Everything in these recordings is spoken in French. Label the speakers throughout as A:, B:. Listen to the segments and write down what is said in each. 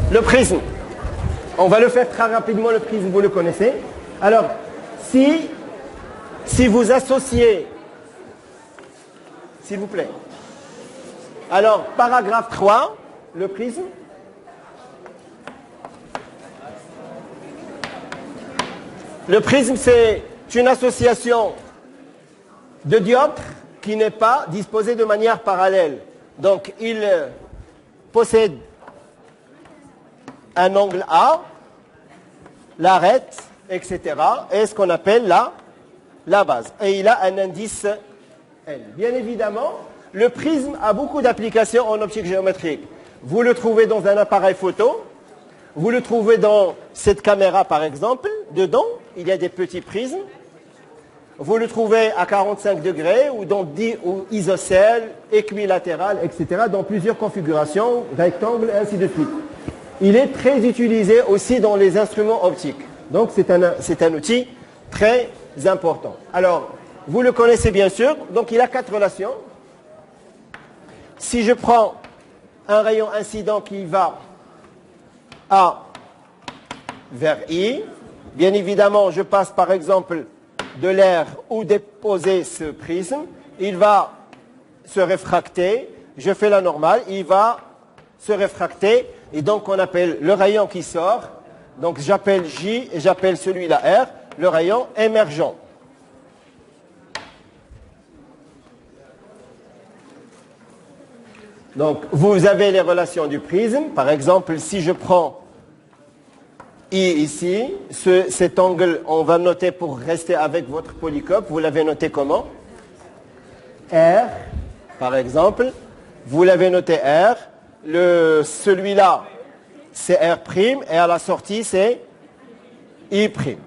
A: Le prisme. On va le faire très rapidement, le prisme, vous le connaissez. Alors, si vous associez, s'il vous plaît. Alors, paragraphe 3, le prisme. Le prisme, c'est une association de dioptres qui n'est pas disposée de manière parallèle. Donc, il possède un angle A, l'arête, etc. et ce qu'on appelle la base. Et il a un indice L. Bien évidemment, le prisme a beaucoup d'applications en optique géométrique. Vous le trouvez dans un appareil photo, vous le trouvez dans cette caméra par exemple. Dedans, il y a des petits prismes. Vous le trouvez à 45 degrés ou dans ou isocèle, équilatéral, etc. dans plusieurs configurations, rectangles et ainsi de suite. Il est très utilisé aussi dans les instruments optiques. Donc c'est un outil très important. Alors, vous le connaissez bien sûr. Donc il a 4 relations. Si je prends un rayon incident qui va A vers I, bien évidemment, je passe par exemple de l'air où déposer ce prisme, il va se réfracter, je fais la normale, il va se réfracter, et donc on appelle le rayon qui sort, donc j'appelle J et j'appelle celui-là R, le rayon émergent. Donc vous avez les relations du prisme, par exemple si je prends I ici, cet angle, on va noter pour rester avec votre polycope, vous l'avez noté comment? R, par exemple, vous l'avez noté R, celui-là c'est R', et à la sortie c'est I'.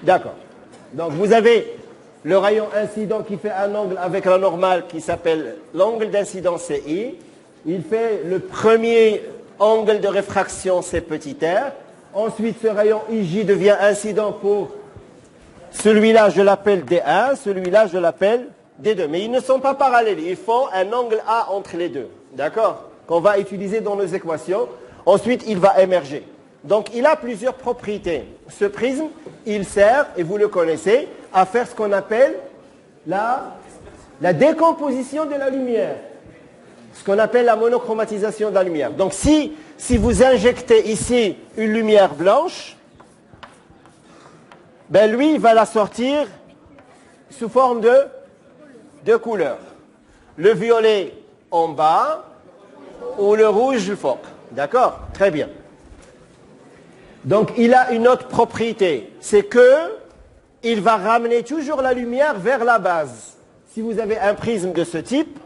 A: D'accord. Donc vous avez le rayon incident qui fait un angle avec la normale qui s'appelle l'angle d'incidence, c'est I. Il fait le premier angle de réfraction, c'est petit r. Ensuite, ce rayon IJ devient incident pour celui-là, je l'appelle D1, celui-là, je l'appelle D2. Mais ils ne sont pas parallèles, ils font un angle A entre les deux. D'accord? Qu'on va utiliser dans nos équations. Ensuite, il va émerger. Donc, il a plusieurs propriétés. Ce prisme, il sert, et vous le connaissez, à faire ce qu'on appelle la décomposition de la lumière. Ce qu'on appelle la monochromatisation de la lumière. Donc si vous injectez ici une lumière blanche, ben lui, il va la sortir sous forme de deux couleurs. Le violet en bas ou le rouge fort. D'accord? Très bien. Donc il a une autre propriété, c'est que il va ramener toujours la lumière vers la base. Si vous avez un prisme de ce type,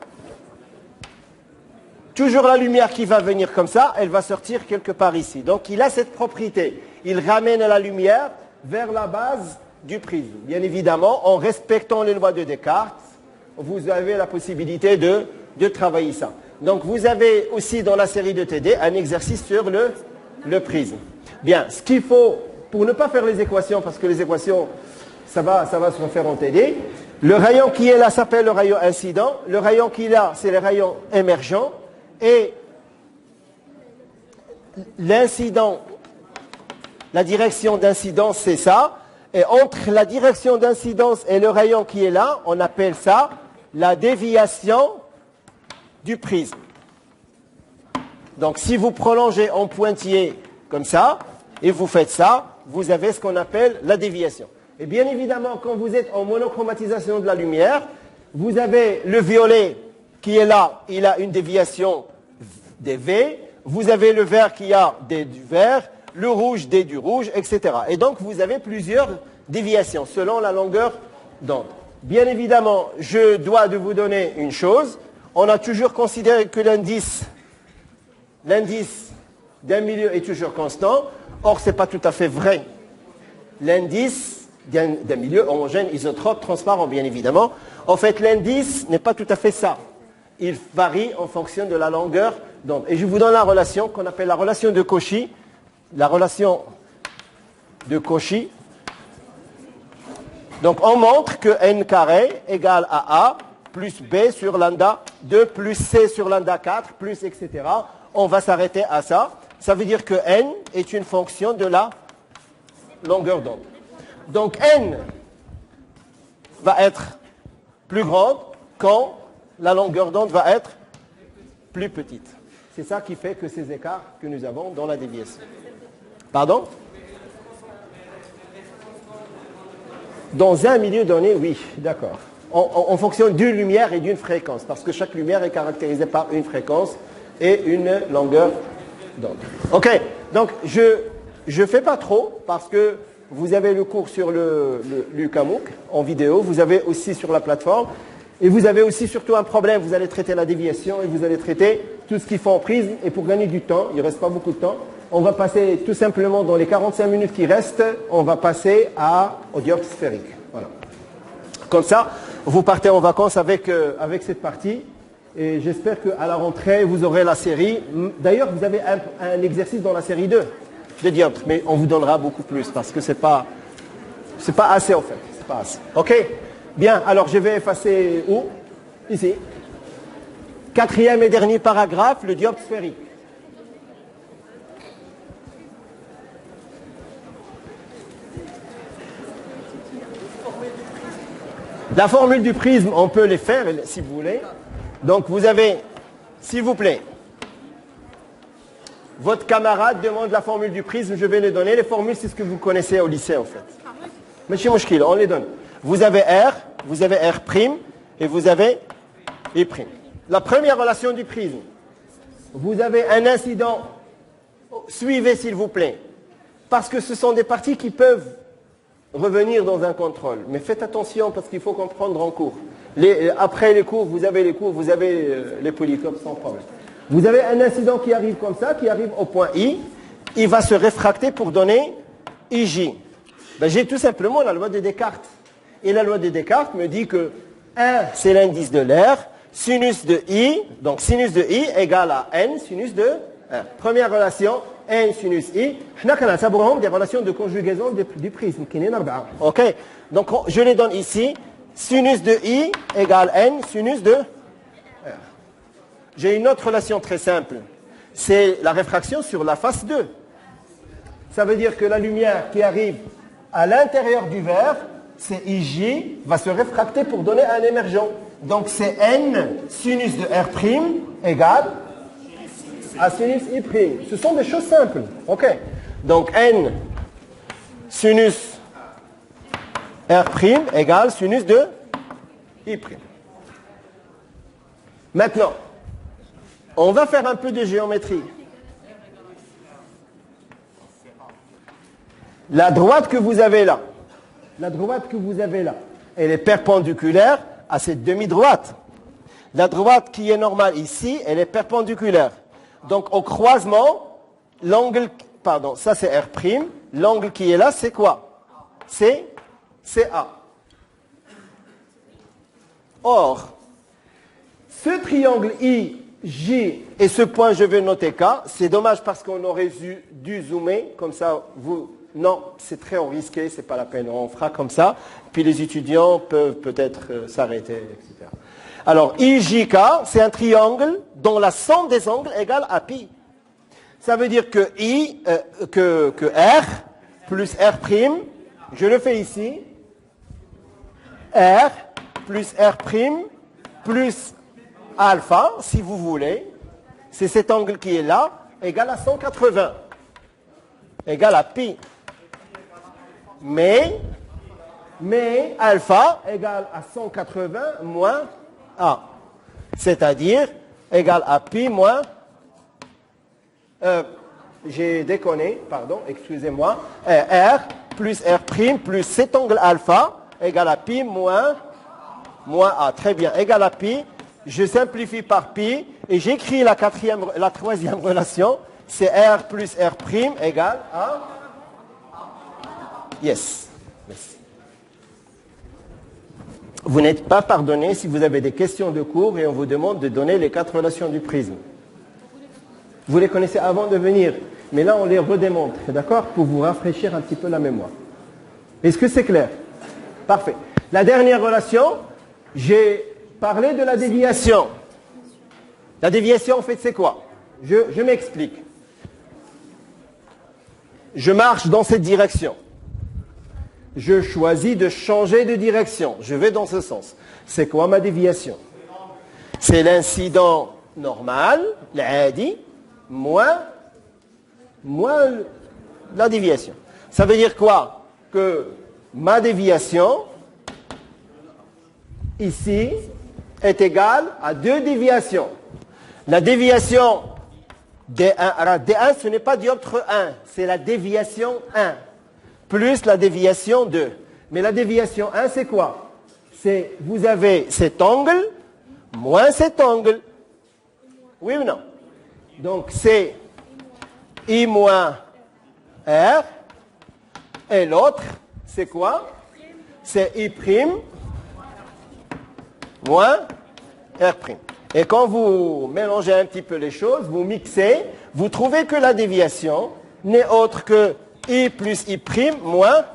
A: toujours la lumière qui va venir comme ça, elle va sortir quelque part ici. Donc il a cette propriété. Il ramène la lumière vers la base du prisme. Bien évidemment, en respectant les lois de Descartes, vous avez la possibilité de travailler ça. Donc vous avez aussi dans la série de TD un exercice sur le prisme. Bien, ce qu'il faut, pour ne pas faire les équations, parce que les équations, ça va se faire en TD, le rayon qui est là s'appelle le rayon incident, le rayon qui est là, c'est le rayon émergent, et l'incident, la direction d'incidence, c'est ça. Et entre la direction d'incidence et le rayon qui est là, on appelle ça la déviation du prisme. Donc si vous prolongez en pointillé comme ça, et vous faites ça, vous avez ce qu'on appelle la déviation. Et bien évidemment, quand vous êtes en monochromatisation de la lumière, vous avez le violet qui est là, il a une déviation des V. Vous avez le vert qui a D du vert, le rouge D du rouge, etc. Et donc, vous avez plusieurs déviations selon la longueur d'onde. Bien évidemment, je dois de vous donner une chose. On a toujours considéré que l'indice d'un milieu est toujours constant. Or, ce n'est pas tout à fait vrai. L'indice d'un milieu homogène, isotrope, transparent, bien évidemment. En fait, l'indice n'est pas tout à fait ça. Il varie en fonction de la longueur d'onde. Et je vous donne la relation qu'on appelle la relation de Cauchy. La relation de Cauchy. Donc, on montre que n carré égale à A plus B sur lambda 2 plus C sur lambda 4, plus etc. On va s'arrêter à ça. Ça veut dire que n est une fonction de la longueur d'onde. Donc n va être plus grande quand la longueur d'onde va être plus petite. C'est ça qui fait que ces écarts que nous avons dans la déviation. Pardon? Dans un milieu donné, oui, d'accord. En fonction d'une lumière et d'une fréquence, parce que chaque lumière est caractérisée par une fréquence et une longueur d'onde. Ok, donc je ne fais pas trop, parce que vous avez le cours sur le Kamouk en vidéo, vous avez aussi sur la plateforme, et vous avez aussi surtout un problème, vous allez traiter la déviation et vous allez traiter tout ce qu'il faut en prisme, et pour gagner du temps, il ne reste pas beaucoup de temps, on va passer tout simplement dans les 45 minutes qui restent, on va passer au dioptre sphérique. Voilà. Comme ça, vous partez en vacances avec cette partie, et j'espère qu'à la rentrée, vous aurez la série. D'ailleurs, vous avez un exercice dans la série 2 de dioptres, mais on vous donnera beaucoup plus, parce que c'est pas assez en fait. C'est pas assez. Ok? Bien, alors je vais effacer où? Ici. 4e et dernier paragraphe, le dioptre sphérique. La formule du prisme, on peut les faire si vous voulez. Donc vous avez, s'il vous plaît, votre camarade demande la formule du prisme, je vais les donner. Les formules, c'est ce que vous connaissez au lycée en fait. Mais chez Mouchkil, on les donne. Vous avez R, vous avez R' et vous avez I'. La première relation du prisme, vous avez un incident, suivez s'il vous plaît, parce que ce sont des parties qui peuvent revenir dans un contrôle. Mais faites attention parce qu'il faut comprendre en cours. Après les cours, vous avez les polytopes sans problème. Vous avez un incident qui arrive comme ça, qui arrive au point I, il va se réfracter pour donner IJ. Ben, j'ai tout simplement la loi de Descartes. Et la loi de Descartes me dit que 1, c'est l'indice de l'air, sinus de I, donc sinus de I égale à N, sinus de 1. Première relation, N sinus I. Nous avons des relations de conjugaison du prisme. Ok, donc je les donne ici. Sinus de I égale N, sinus de R. J'ai une autre relation très simple. C'est la réfraction sur la face 2. Ça veut dire que la lumière qui arrive à l'intérieur du verre, c'est IJ, va se réfracter pour donner un émergent. Donc c'est N sinus de R' égale à sinus I'. Ce sont des choses simples. Ok. Donc N sinus R' égale sinus de I'. Maintenant, on va faire un peu de géométrie. La droite que vous avez là, elle est perpendiculaire à cette demi-droite. La droite qui est normale ici, elle est perpendiculaire. Donc au croisement, l'angle, pardon, ça c'est R', l'angle qui est là, c'est quoi? C'est A. Or, ce triangle IJ et ce point, je vais noter K, c'est dommage parce qu'on aurait dû zoomer, comme ça vous... Non, c'est très risqué, c'est pas la peine, on fera comme ça, puis les étudiants peuvent peut-être s'arrêter, etc. Alors, IJK, c'est un triangle dont la somme des angles égale à pi. Ça veut dire que que R plus R', je le fais ici, R plus R' plus alpha, si vous voulez, c'est cet angle qui est là, égale à 180, égale à pi. Mais alpha égale à 180 moins A. C'est-à-dire égale à pi moins... j'ai déconné, pardon, excusez-moi. R plus R' plus cet angle alpha égale à pi moins A. Très bien, égale à pi. Je simplifie par pi et j'écris la troisième relation. C'est R plus R' égale à... Yes. Merci. Vous n'êtes pas pardonné si vous avez des questions de cours et on vous demande de donner les 4 relations du prisme. Vous les connaissez avant de venir, mais là on les redémontre, d'accord, pour vous rafraîchir un petit peu la mémoire. Est-ce que c'est clair? Parfait. La dernière relation, j'ai parlé de la déviation. La déviation, en fait, c'est quoi? Je m'explique. Je marche dans cette direction. Je choisis de changer de direction. Je vais dans ce sens. C'est quoi ma déviation? C'est l'incident normal, l'adi, moins la déviation. Ça veut dire quoi? Que ma déviation, ici, est égale à 2 déviations. La déviation D1, alors D1, ce n'est pas dioptre 1, c'est la déviation 1, plus la déviation 2. Mais la déviation 1, c'est quoi? C'est, vous avez cet angle, moins cet angle. Oui ou non? Donc, c'est I moins R, et l'autre, c'est quoi? C'est I' moins R'. Et quand vous mélangez un petit peu les choses, vous mixez, vous trouvez que la déviation n'est autre que I plus I' moins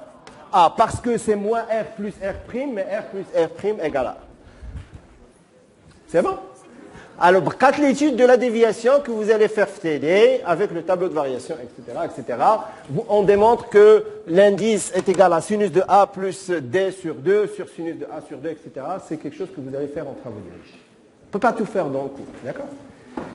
A: A, parce que c'est moins R plus R', mais R plus R' égale A. C'est bon? Alors, quand l'étude de la déviation que vous allez faire TD avec le tableau de variation, etc., on démontre que l'indice est égal à sinus de A plus D sur 2 sur sinus de A sur 2, etc. C'est quelque chose que vous allez faire en travaux dirigés. On ne peut pas tout faire dans le cours, d'accord?